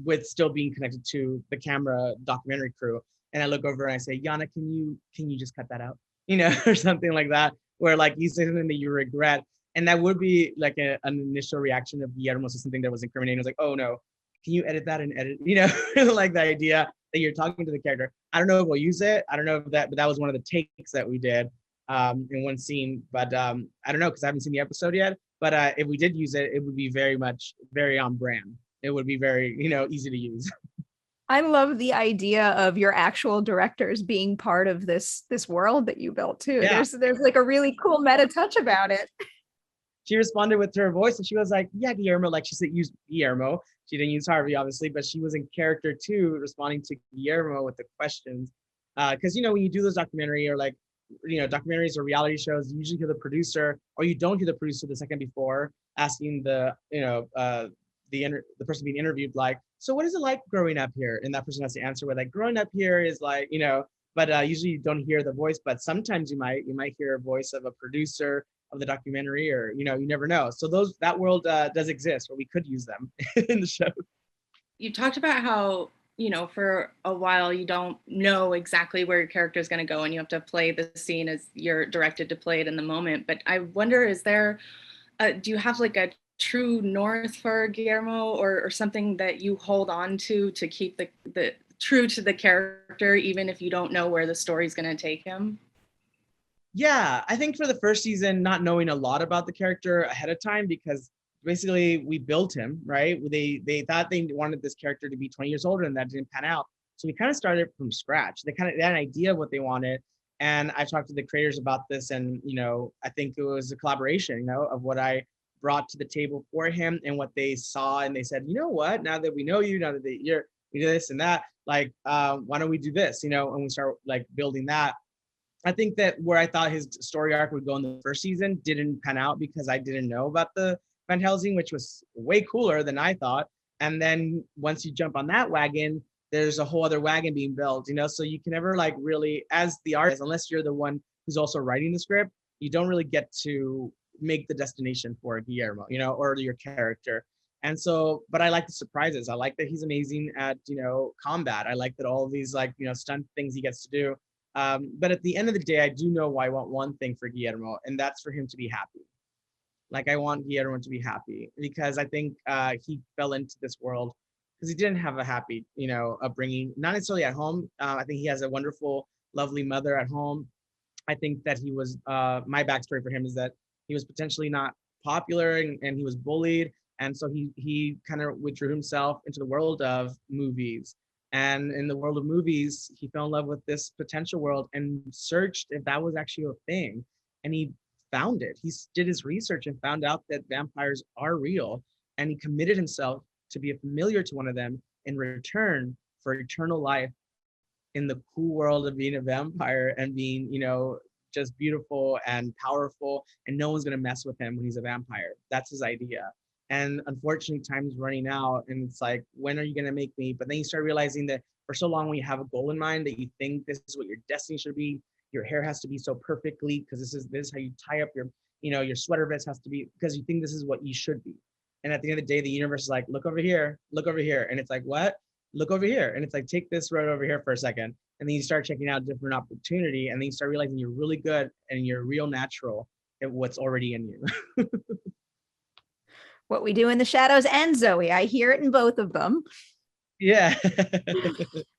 with still being connected to the camera documentary crew, And I look over and I say, Yana, can you just cut that out? You know, or something like that, where like you say something that you regret. And that would be like an initial reaction of Guillermo to something that was incriminating. I was like, oh no, can you edit that and edit, you know, like the idea that you're talking to the character. I don't know if we'll use it. I don't know if that, but that was one of the takes that we did in one scene. But I don't know, because I haven't seen the episode yet. But if we did use it, it would be very on brand. It would be very, you know, easy to use. I love the idea of your actual directors being part of this world that you built too. Yeah. There's like a really cool meta touch about it. She responded with her voice and she was like, yeah, Guillermo, like she said, use Guillermo. She didn't use Harvey, obviously, but she was in character too, responding to Guillermo with the questions. Because, you know, when you do those documentary or like, you know, documentaries or reality shows, you usually hear the producer, or you don't hear the producer the second before, asking the, you know, the person being interviewed, like, so what is it like growing up here? And that person has to answer with like, growing up here is like, you know, but usually you don't hear the voice, but sometimes you might hear a voice of a producer of the documentary, or, you know, you never know. So that world does exist, or we could use them in the show. You talked about how, you know, for a while you don't know exactly where your character is going to go and you have to play the scene as you're directed to play it in the moment. But I wonder, is there, do you have like a true north for Guillermo, or something that you hold on to keep the true to the character, even if you don't know where the story's going to take him? Yeah, I think for the first season, not knowing a lot about the character ahead of time, because basically we built him, right? They thought they wanted this character to be 20 years older, and that didn't pan out. So we kind of started from scratch. They had an idea of what they wanted. And I talked to the creators about this, and, you know, I think it was a collaboration, you know, of what I brought to the table for him and what they saw. And they said, you know what, now that we know you, now that we do this and that, like, why don't we do this, you know? And we start like building that. I think that where I thought his story arc would go in the first season didn't pan out because I didn't know about the Van Helsing, which was way cooler than I thought. And then once you jump on that wagon, there's a whole other wagon being built, you know? So you can never like really, as the artist, unless you're the one who's also writing the script, you don't really get to make the destination for Guillermo, you know, or your character. And so, but I like the surprises. I like that he's amazing at, you know, combat. I like that all of these like, you know, stunt things he gets to do. But at the end of the day, I do know why I want one thing for Guillermo, and that's for him to be happy. Like, I want Guillermo to be happy, because I think he fell into this world because he didn't have a happy, you know, upbringing, not necessarily at home. I think he has a wonderful, lovely mother at home. I think that he was, my backstory for him is that he was potentially not popular, and he was bullied. And so he kind of withdrew himself into the world of movies. And in the world of movies, he fell in love with this potential world and searched if that was actually a thing. And he found it. He did his research and found out that vampires are real. And he committed himself to be a familiar to one of them in return for eternal life in the cool world of being a vampire and being, you know, just beautiful and powerful. And no one's going to mess with him when he's a vampire. That's his idea. And unfortunately, time's running out, and it's like, when are you going to make me? But then you start realizing that for so long, when you have a goal in mind, that you think this is what your destiny should be, your hair has to be so perfectly because this is how you tie up your, you know, your sweater vest has to be, because you think this is what you should be. And at the end of the day, the universe is like, look over here, and it's like, what? Look over here, and it's like, take this road over here for a second, and then you start checking out different opportunity, and then you start realizing you're really good and you're real natural at what's already in you. What We Do in the Shadows and Zoey. I hear it in both of them. Yeah.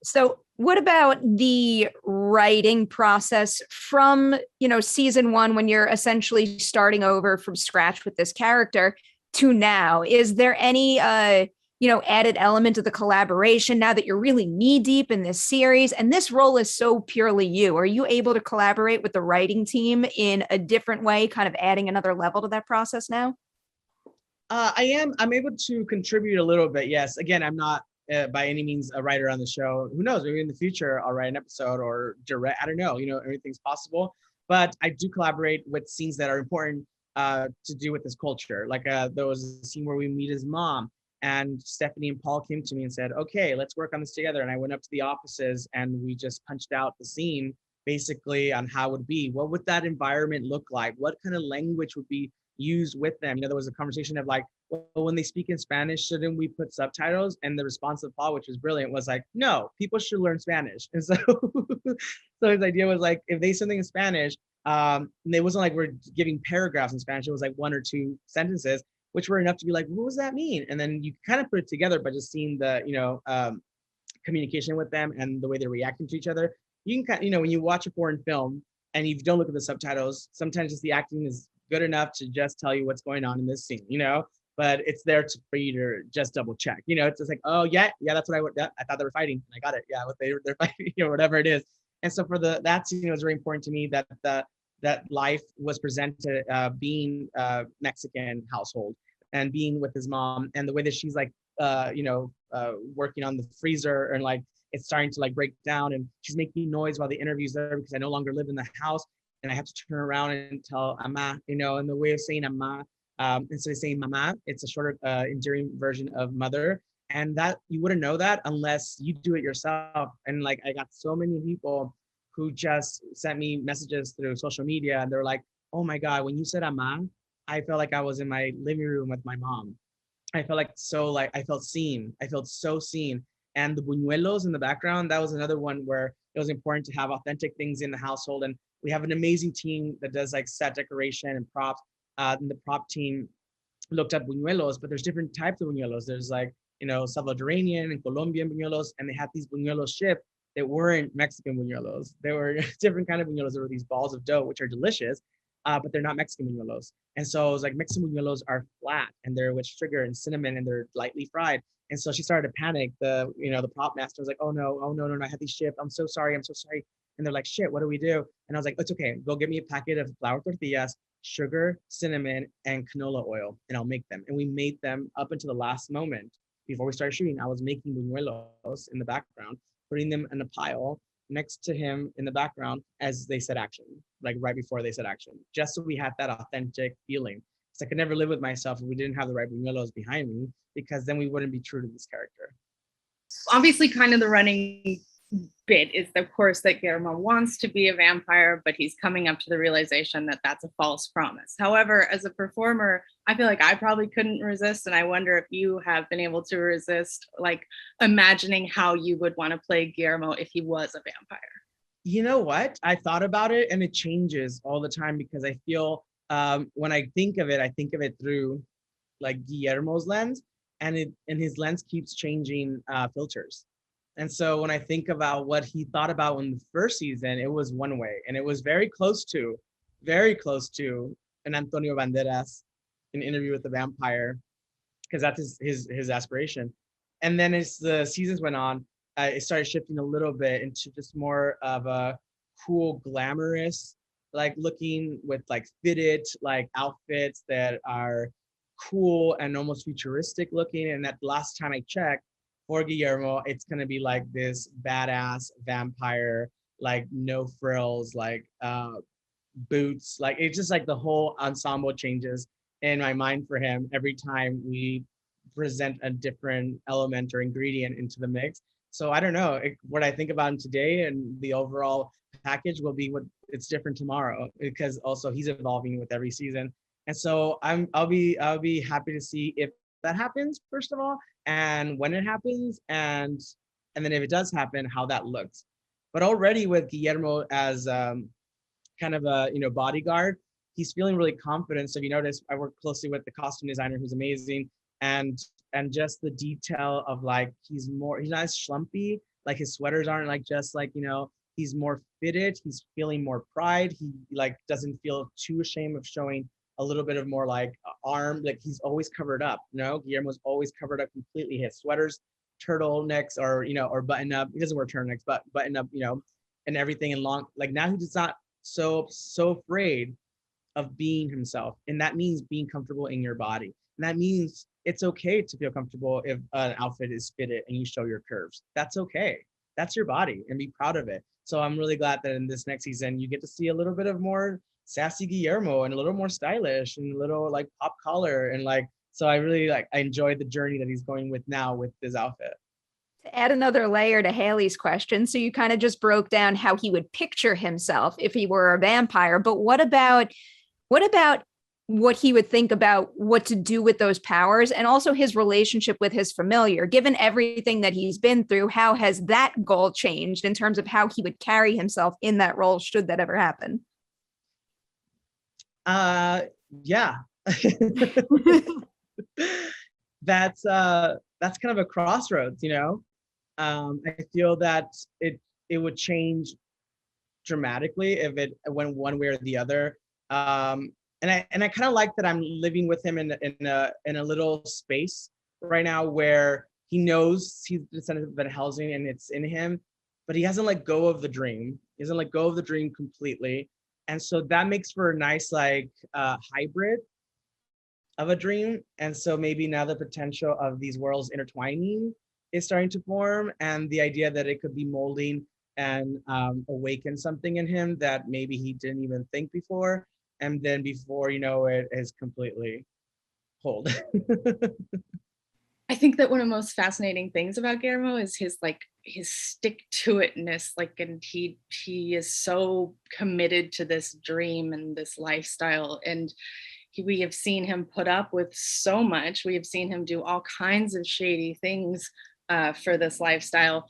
So what about the writing process from, you know, season one, when you're essentially starting over from scratch with this character, to now? Is there any, you know, added element of the collaboration now that you're really knee deep in this series and this role is so purely you? Are you able to collaborate with the writing team in a different way, kind of adding another level to that process now? I'm able to contribute a little bit. Yes. Again, I'm not by any means a writer on the show. Who knows? Maybe in the future I'll write an episode or direct. I don't know. You know, everything's possible. But I do collaborate with scenes that are important to do with this culture. Like there was a scene where we meet his mom, and Stephanie and Paul came to me and said, "Okay, let's work on this together." And I went up to the offices and we just punched out the scene basically on how it would be. What would that environment look like? What kind of language would be used with them? You know, there was a conversation of like, well, when they speak in Spanish, shouldn't we put subtitles? And the response of Paul, which was brilliant, was like, no, people should learn Spanish. And so, so his idea was like, if they say something in Spanish, and it wasn't like we're giving paragraphs in Spanish, it was like one or two sentences, which were enough to be like, what does that mean? And then you kind of put it together by just seeing the, communication with them and the way they're reacting to each other. You can kind of, when you watch a foreign film and you don't look at the subtitles, sometimes just the acting is good enough to just tell you what's going on in this scene, but it's there for you to just double check. It's just like, oh yeah, that's what I thought they were fighting. I got it. Yeah, what they're fighting, whatever it is. And so for that scene, it was very important to me that life was presented being Mexican household and being with his mom, and the way that she's like, working on the freezer and like it's starting to like break down, and she's making noise while the interview's there because I no longer live in the house and I have to turn around and tell ama, and the way of saying ama, instead of saying mama, it's a shorter, endearing version of mother. And that you wouldn't know that unless you do it yourself. And like I got so many people who just sent me messages through social media, and they're like, oh my God, when you said ama, I felt like I was in my living room with my mom. I felt I felt seen. I felt so seen. And the buñuelos in the background, that was another one where it was important to have authentic things in the household. And we have an amazing team that does like set decoration and props. And the prop team looked at buñuelos, but there's different types of buñuelos. There's like, Salvadorian and Colombian buñuelos, and they had these buñuelos shipped that weren't Mexican buñuelos. They were different kind of buñuelos. There were these balls of dough, which are delicious, but they're not Mexican buñuelos. And so it was like Mexican buñuelos are flat and they're with sugar and cinnamon and they're lightly fried. And so she started to panic. The prop master was like, oh no, I had these shipped. I'm so sorry. And they're like, shit, what do we do? And I was like, it's okay. Go get me a packet of flour tortillas, sugar, cinnamon, and canola oil, and I'll make them. And we made them up until the last moment. Before we started shooting, I was making buñuelos in the background, putting them in a pile next to him in the background as they said action, like right before they said action, just so we had that authentic feeling. Because I could never live with myself if we didn't have the right buñuelos behind me, because then we wouldn't be true to this character. Obviously, kind of the running bit is, of course, that Guillermo wants to be a vampire, but he's coming up to the realization that that's a false promise. However, as a performer, I feel like I probably couldn't resist. And I wonder if you have been able to resist, like imagining how you would want to play Guillermo if he was a vampire. You know what? I thought about it and it changes all the time, because I feel when I think of it through like Guillermo's lens, and his lens keeps changing filters. And so when I think about what he thought about in the first season, it was one way, and it was very close to an Antonio Banderas, an Interview with the Vampire, because that's his aspiration. And then as the seasons went on, it started shifting a little bit into just more of a cool, glamorous, like looking with like fitted like outfits that are cool and almost futuristic looking. And that last time I checked, for Guillermo, it's gonna be like this badass vampire, like no frills, like boots. Like it's just like the whole ensemble changes in my mind for him every time we present a different element or ingredient into the mix. So I don't know, what I think about him today and the overall package will be what it's different tomorrow, because also he's evolving with every season. And so I'll be happy to see if that happens, first of all, and when it happens, and then if it does happen, how that looks. But already with Guillermo as kind of a bodyguard, he's feeling really confident. So if you notice, I work closely with the costume designer, who's amazing, and just the detail of like he's not as schlumpy, like his sweaters aren't like just like he's more fitted, he's feeling more pride, he like doesn't feel too ashamed of showing a little bit of more like arm, like he's always covered up. Guillermo's always covered up completely. His sweaters, turtlenecks, or button up. He doesn't wear turtlenecks, but button up, and everything in long. Like now he's not so afraid of being himself, and that means being comfortable in your body. And that means it's okay to feel comfortable if an outfit is fitted and you show your curves. That's okay. That's your body, and be proud of it. So I'm really glad that in this next season you get to see a little bit of more sassy Guillermo and a little more stylish and a little like pop collar, and like, so I really I enjoyed the journey that he's going with now with this outfit. To add another layer to Haley's question, so you kind of just broke down how he would picture himself if he were a vampire, but what about what he would think about what to do with those powers, and also his relationship with his familiar. Given everything that he's been through, how has that goal changed in terms of how he would carry himself in that role should that ever happen? Yeah. That's kind of a crossroads, you know. I feel that it would change dramatically if it went one way or the other. And I kind of like that I'm living with him in a little space right now where he knows he's descendant of Van Helsing and it's in him, but he hasn't let go of the dream. He hasn't let go of the dream completely, and so that makes for a nice like hybrid of a dream. And so maybe now the potential of these worlds intertwining is starting to form, and the idea that it could be molding and awaken something in him that maybe he didn't even think before. And then before you know it is completely pulled. I think that one of the most fascinating things about Guillermo is his stick-to-itness, and he is so committed to this dream and this lifestyle, and we have seen him put up with so much. We have seen him do all kinds of shady things for this lifestyle.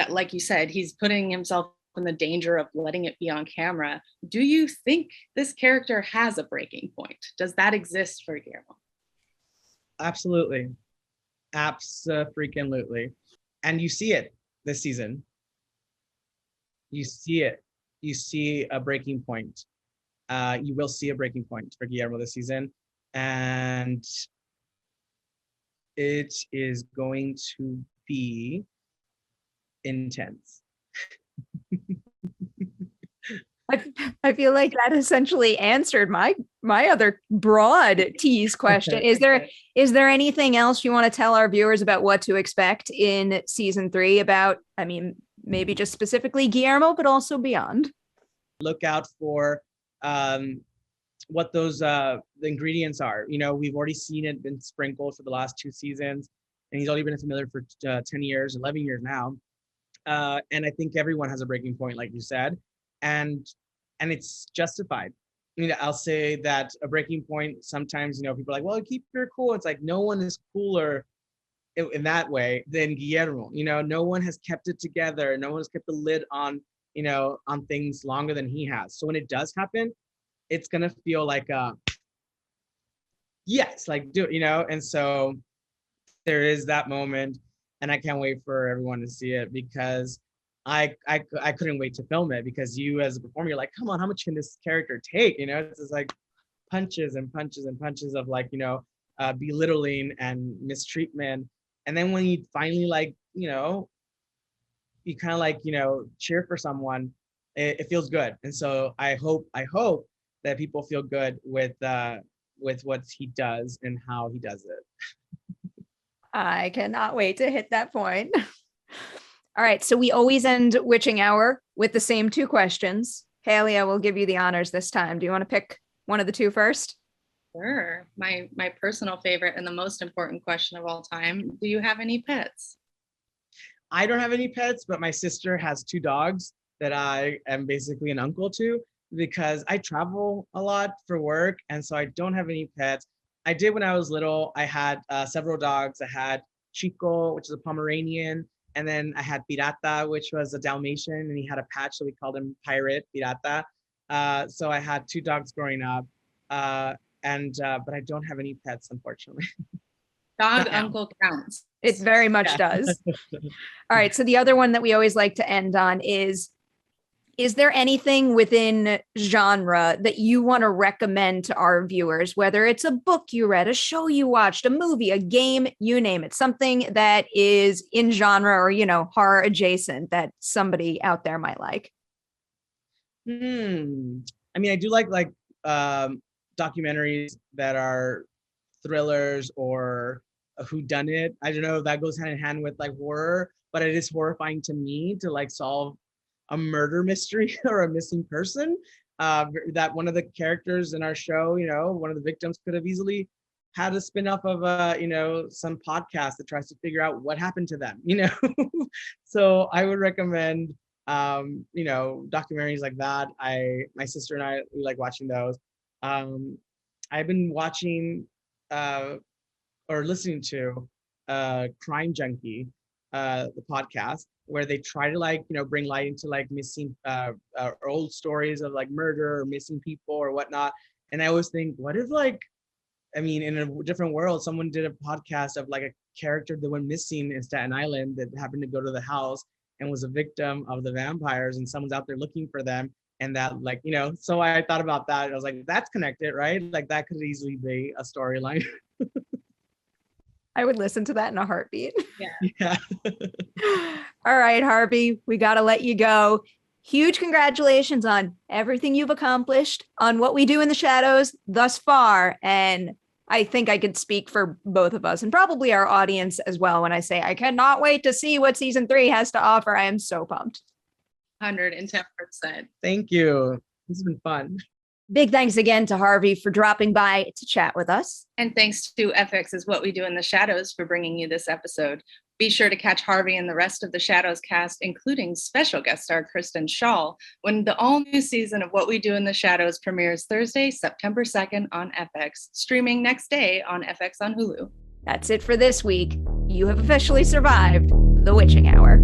Like you said, he's putting himself in the danger of letting it be on camera. Do you think this character has a breaking point? Does that exist for Guillermo? Absolutely. Abso-freaking-lutely. And you see it this season. You see it. You see a breaking point. You will see a breaking point for Guillermo this season. And it is going to be intense. I feel like that essentially answered my other broad tease question. Is there anything else you want to tell our viewers about what to expect in season 3 about, I mean, maybe just specifically Guillermo, but also beyond? Look out for what those the ingredients are. You know, we've already seen it been sprinkled for the last 2 seasons, and he's already been familiar for 10 years, 11 years now. And I think everyone has a breaking point, like you said, and it's justified. You know, I'll say that a breaking point, sometimes, you know, people are like, well, keep your cool. It's like, no one is cooler in that way than Guillermo. You know, no one has kept it together. No one has kept the lid on, you know, on things longer than he has. So when it does happen, it's going to feel like, yes, like do it, you know? And so there is that moment, and I can't wait for everyone to see it, because I couldn't wait to film it, because you as a performer, you're like, come on, how much can this character take? You know, it's just like punches and punches and punches of like, you know, belittling and mistreatment. And then when you finally like, you know, you kind of like, you know, cheer for someone, it feels good. And so I hope that people feel good with what he does and how he does it. I cannot wait to hit that point. All right, so we always end Witching Hour with the same 2 questions. Haley, I will give you the honors this time. Do you want to pick one of the 2 first? Sure. My personal favorite and the most important question of all time. Do you have any pets? I don't have any pets, but my sister has 2 dogs that I am basically an uncle to, because I travel a lot for work. And so I don't have any pets. I did when I was little. I had several dogs. I had Chico, which is a Pomeranian. And then I had Pirata, which was a Dalmatian, and he had a patch, so we called him Pirate, Pirata. So I had 2 dogs growing up, but I don't have any pets, unfortunately. Dog uncle counts. It very much does. All right, so the other one that we always like to end on is there anything within genre that you want to recommend to our viewers, whether it's a book you read, a show you watched, a movie, a game, you name it, something that is in genre or, you know, horror adjacent that somebody out there might like? I mean, I do like documentaries that are thrillers or a whodunit. I don't know if that goes hand in hand with like horror, but it is horrifying to me to like solve a murder mystery or a missing person, that one of the characters in our show, you know, one of the victims could have easily had a spin-off of you know, some podcast that tries to figure out what happened to them, you know. So I would recommend you know, documentaries like that. My sister and I, we like watching those. I've been watching or listening to Crime Junkie, the podcast, where they try to like, bring light into like missing or old stories of like murder or missing people or whatnot. And I always think, what if like, in a different world, someone did a podcast of like a character that went missing in Staten Island that happened to go to the house and was a victim of the vampires, and someone's out there looking for them. And that like, so I thought about that. And I was like, that's connected, right? Like that could easily be a storyline. I would listen to that in a heartbeat. Yeah. All right, Harvey, we got to let you go. Huge congratulations on everything you've accomplished on What We Do in the Shadows thus far. And I think I could speak for both of us and probably our audience as well when I say I cannot wait to see what season 3 has to offer. I am so pumped. 110%. Thank you. This has been fun. Big thanks again to Harvey for dropping by to chat with us. And thanks to FX's What We Do in the Shadows for bringing you this episode. Be sure to catch Harvey and the rest of the Shadows cast, including special guest star Kristen Schaal, when the all-new season of What We Do in the Shadows premieres Thursday, September 2nd on FX, streaming next day on FX on Hulu. That's it for this week. You have officially survived the witching hour.